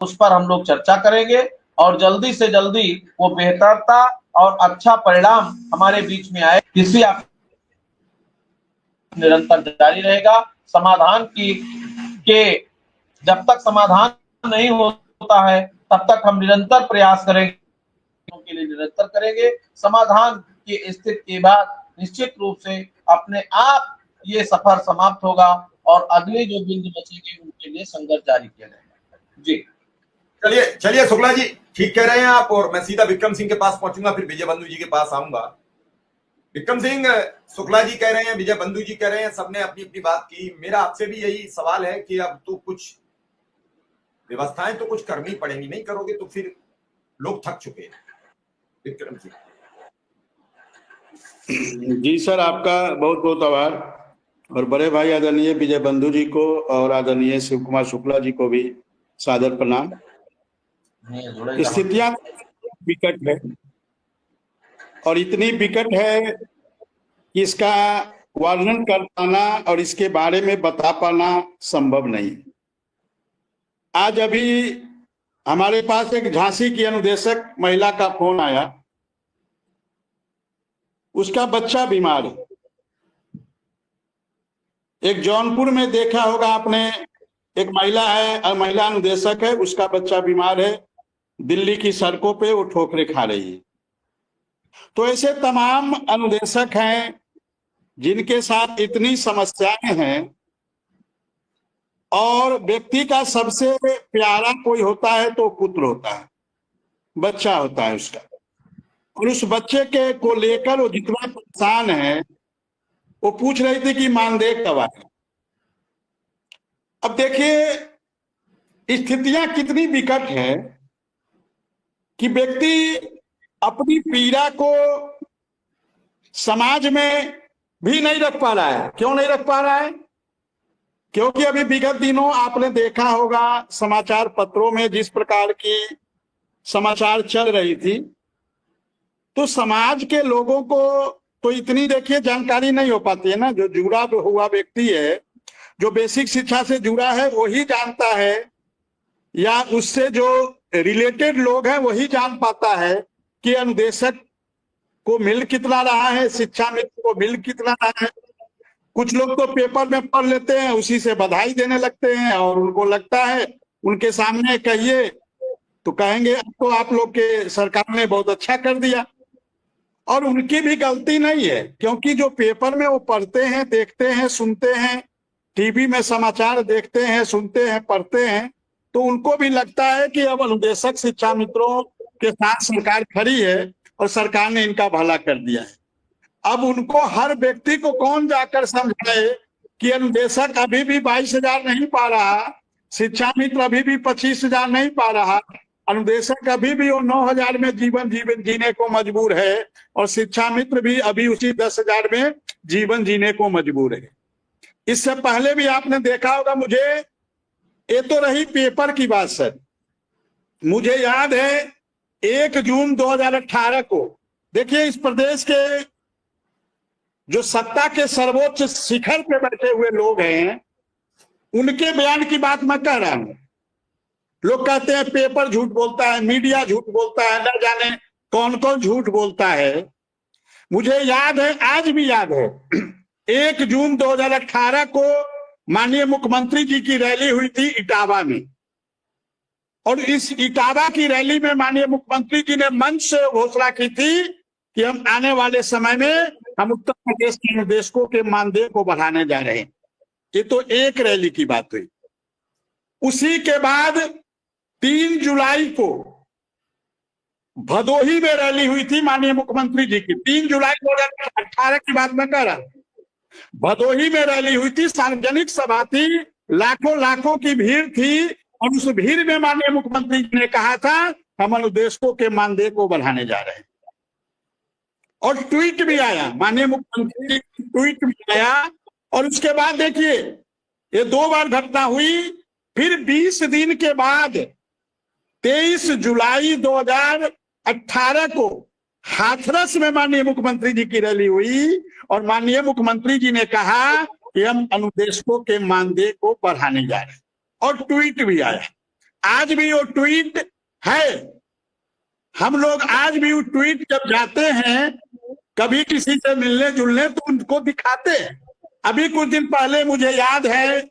उस पर हम लोग चर्चा करेंगे और जल्दी से जल्दी वो बेहतरता और अच्छा परिणाम हमारे बीच में आए। कृषि निरंतर जारी रहेगा। समाधान की के जब तक समाधान नहीं होता है तब तक हम निरंतर प्रयास करेंगे, के लिए निरंतर करेंगे। समाधान की स्थिति के बाद निश्चित रूप से अपने आप ये सफर समाप्त होगा और अगले जो बिंदु बचेंगे उनके लिए संघर्ष जारी किया जाएगा। जी चलिए चलिए शुक्ला जी, ठीक कह रहे हैं आप। और मैं सीधा विक्रम सिंह के पास पहुंचूंगा, फिर विजय बंधु जी के पास आऊंगा। विक्रम सिंह, शुक्ला जी कह रहे हैं, विजय बंधु जी कह रहे हैं, सबने अपनी अपनी बात की। मेरा आपसे भी यही सवाल है कि अब तो कुछ व्यवस्थाएं तो कुछ करनी पड़ेंगी, नहीं करोगे तो फिर लोग थक चुके हैं। विक्रम सिंह जी सर, आपका बहुत बहुत आभार। और बड़े भाई आदरणीय विजय बंधु जी को और आदरणीय शिव कुमार शुक्ला जी को भी सादर प्रणाम। स्थितियां विकट है और इतनी विकट है कि इसका वर्णन कर पाना और इसके बारे में बता पाना संभव नहीं। आज अभी हमारे पास एक झांसी की अनुदेशक महिला का फोन आया, उसका बच्चा बीमार है। एक जौनपुर में देखा होगा आपने, एक महिला है और महिला अनुदेशक है, उसका बच्चा बीमार है, दिल्ली की सड़कों पे वो ठोकरें खा रही है। तो ऐसे तमाम अनुदेशक हैं जिनके साथ इतनी समस्याएं हैं और व्यक्ति का सबसे प्यारा कोई होता है तो पुत्र होता है, बच्चा होता है उसका, और उस बच्चे के को लेकर वो जितना परेशान है। वो पूछ रही थी कि मानदेय कब आए। अब देखिए स्थितियां कितनी विकट है कि व्यक्ति अपनी पीड़ा को समाज में भी नहीं रख पा रहा है। क्यों नहीं रख पा रहा है? क्योंकि अभी विगत दिनों आपने देखा होगा समाचार पत्रों में जिस प्रकार की समाचार चल रही थी, तो समाज के लोगों को तो इतनी देखिए जानकारी नहीं हो पाती है ना। जो जुड़ा हुआ व्यक्ति है, जो बेसिक शिक्षा से जुड़ा है, वही जानता है, या उससे जो रिलेटेड लोग हैं वही जान पाता है कि अनुदेशक को मिल कितना रहा है, शिक्षा मित्र को मिल कितना रहा है। कुछ लोग तो पेपर में पढ़ लेते हैं, उसी से बधाई देने लगते हैं और उनको लगता है उनके सामने कहिए तो कहेंगे तो आप लोग के सरकार ने बहुत अच्छा कर दिया। और उनकी भी गलती नहीं है, क्योंकि जो पेपर में वो पढ़ते हैं, देखते हैं, सुनते हैं, टीवी में समाचार देखते हैं, सुनते हैं, पढ़ते हैं, तो उनको भी लगता है कि अब अनुदेशक शिक्षा मित्रों के साथ सरकार खड़ी है और सरकार ने इनका भला कर दिया है। अब उनको हर व्यक्ति को कौन जाकर समझाए कि अनुदेशक अभी भी 22,000 नहीं पा रहा, शिक्षा मित्र अभी भी 25,000 नहीं पा रहा, अनुदेशक अभी भी वो 9,000 में जीवन जीने को मजबूर है, और शिक्षा मित्र भी अभी उसी 10,000 में जीवन जीने को मजबूर है। इससे पहले भी आपने देखा होगा, मुझे ये तो रही पेपर की बात सर, मुझे याद है 1 जून 2018 को, देखिए इस प्रदेश के जो सत्ता के सर्वोच्च शिखर पे बैठे हुए लोग हैं, उनके बयान की बात मैं कह रहा हूं। लोग कहते हैं पेपर झूठ बोलता है, मीडिया झूठ बोलता है, न जाने कौन कौन झूठ बोलता है। मुझे याद है, आज भी याद है, 1 जून 2018 को माननीय मुख्यमंत्री जी की रैली हुई थी इटावा में, और इस इटावा की रैली में माननीय मुख्यमंत्री जी ने मंच से घोषणा की थी कि हम आने वाले समय में हम उत्तर प्रदेश के निदेशकों के मानदेय को बढ़ाने जा रहे हैं। ये तो एक रैली की बात हुई। उसी के बाद 3 जुलाई को भदोही में रैली हुई थी माननीय मुख्यमंत्री जी की। 3 जुलाई 2018 की बात मैं कह रहा हूं। भदोही में रैली हुई थी, सार्वजनिक सभा थी, लाखों लाखों की भीड़ थी, और उस भीड़ में माननीय मुख्यमंत्री जी ने कहा था हम अनुदेशकों के मानदेय को बढ़ाने जा रहे हैं। और ट्वीट भी आया, माननीय मुख्यमंत्री जी की ट्वीट भी आया। और उसके बाद देखिए ये 2 बार घटना हुई। फिर 20 दिन के बाद 23 जुलाई 2018 को हाथरस में माननीय मुख्यमंत्री जी की रैली हुई, और माननीय मुख्यमंत्री जी ने कहा कि हम अनुदेशकों के मानदेय को बढ़ाने जा रहे हैं, और ट्वीट भी आया। आज भी वो ट्वीट है। हम लोग आज भी वो ट्वीट जब जाते हैं कभी किसी से मिलने जुलने तो उनको दिखाते हैं। अभी कुछ दिन पहले मुझे याद है